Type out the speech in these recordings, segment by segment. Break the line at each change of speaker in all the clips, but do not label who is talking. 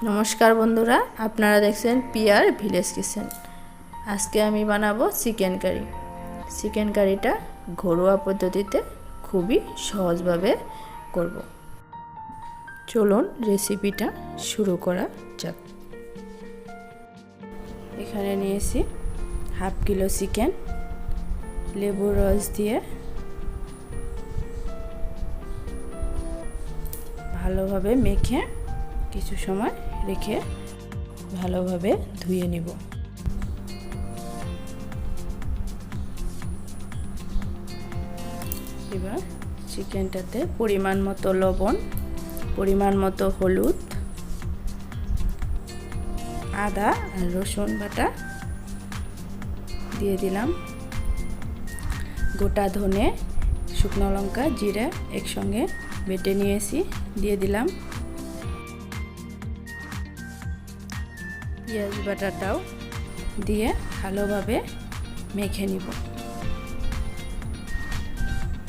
नमस्कार बंधुरा आपनारा देखছেন পিয়ার ভিলেজ কিচেন। आज के आमी बानाबो चिकेन कारि। चिकेन कारिटा घरोया पद्धतिते खूबई सहजभावे करब। चलुन रेसिपिटा शुरू करा जाक। एखाने निয়েছি हाफ किलो चिकेन लेबुर रस दिए ভালোভাবে মেখে কিছু সময় রেখে ভালোভাবে ধুয়ে নিব। এবার চিকেনটাতে পরিমাণ মতো লবণ, পরিমাণ মতো হলুদ, আদা আর রসুন বাটা দিয়ে দিলাম। গোটা ধনে, শুকনো লঙ্কা, জিরা একসঙ্গে বেটে নিয়েছি দিয়ে দিলাম। পেঁয়াজ বাটাটাও দিয়ে ভালোভাবে মেখে নিব।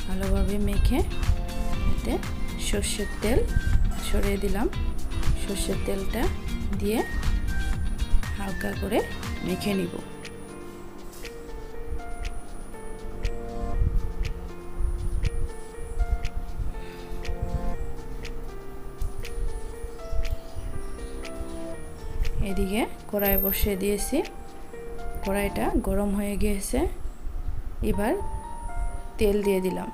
ভালোভাবে মেখে এতে সরষের তেল ছড়িয়ে দিলাম। সরষের তেলটা দিয়ে হালকা করে মেখে নিব। এদিকে কড়াই বসিয়ে দিয়েছি। কড়াইটা গরম হয়ে গিয়েছে। এবার তেল দিয়ে দিলাম।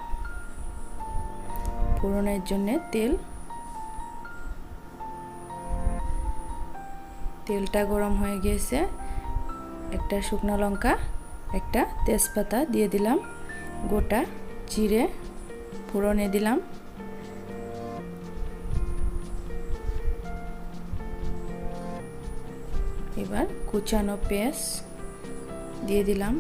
ফোড়নের জন্য তেলটা গরম হয়ে গিয়েছে। একটা শুকনো লঙ্কা, একটা তেজপাতা দিয়ে দিলাম। গোটা জিরে ফোড়নে দিলাম। এবার কুচানো পেঁয়াজ দিয়ে দিলাম।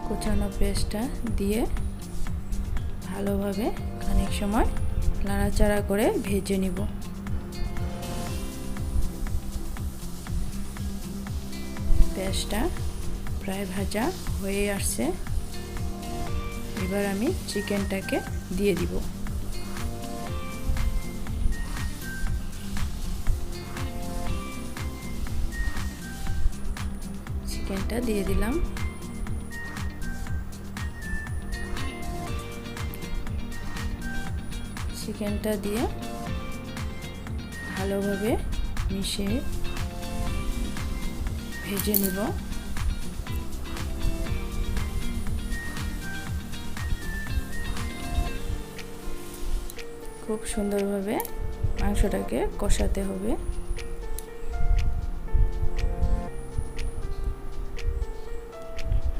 কুচানো পেঁয়াজটা দিয়ে ভালোভাবে খানিক সময় নাড়াচাড়া করে ভেজে নিব। পেঁয়াজটা প্রায় ভাজা হয়ে আসছে। এবার আমি চিকেনটাকে দিয়ে দিব। চিকেনটা দিয়ে দিলাম। চিকেনটা দিয়ে ভালোভাবে মিশিয়ে ভেজে নিব। খুব সুন্দরভাবে মাংসটাকে কষাতে হবে।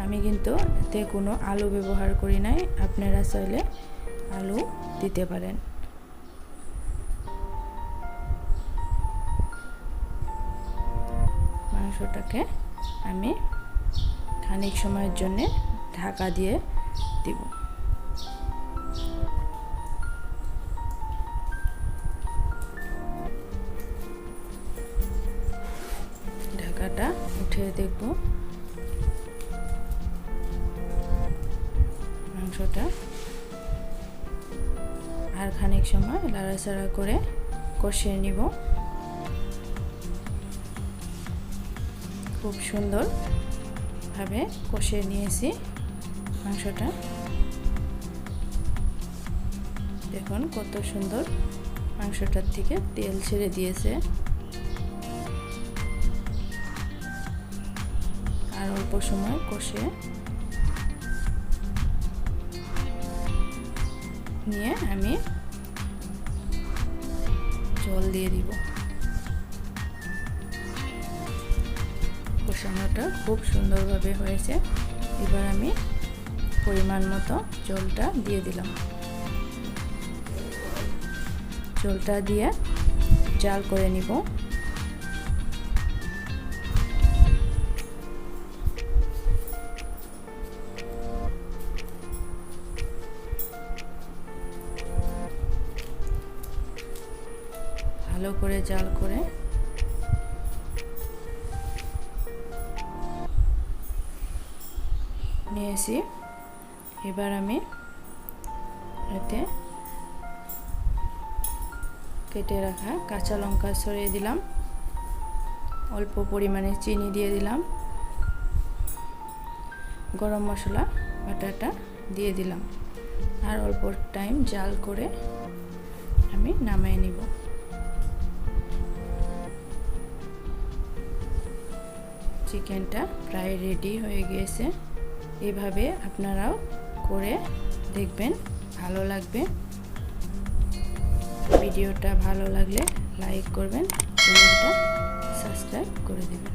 আমি কিন্তু এতে কোনো আলু ব্যবহার করি নাই। আপনারা চাইলে আলু দিতে পারেন। মাংসটাকে আমি খানিক সময়ের জন্য ঢাকা দিয়ে দিব। ঢাকাটা উঠিয়ে দেখব মাংসটা আর খানিক সময় নাড়াচাড়া করে কষিয়ে নিব। খুব সুন্দরভাবে কষিয়ে নিয়েছি মাংসটা। দেখুন কত সুন্দর মাংসটার থেকে তেল ছেড়ে দিয়েছে। আর অল্প সময় কষে নিয়ে আমি জল দিয়ে দিব। কষানোটা খুব সুন্দরভাবে হয়েছে। এবার আমি পরিমাণ মতো জলটা দিয়ে দিলাম। জলটা দিয়ে জাল করে নিব। ভালো করে জাল করে নিয়েছি। এবার আমি এতে কেটে রাখা কাঁচা লঙ্কা ছড়িয়ে দিলাম, অল্প পরিমাণে চিনি দিয়ে দিলাম, গরম মশলা বাটাটা দিয়ে দিলাম, আর অল্প টাইম জাল করে আমি নামিয়ে নিব। চিকেনটা প্রায় রেডি হয়ে গিয়েছে। এভাবে আপনারাও করে দেখবেন, ভালো লাগবে। ভিডিওটা ভালো লাগলে লাইক করবেন, চ্যানেলটা সাবস্ক্রাইব করে দেবেন।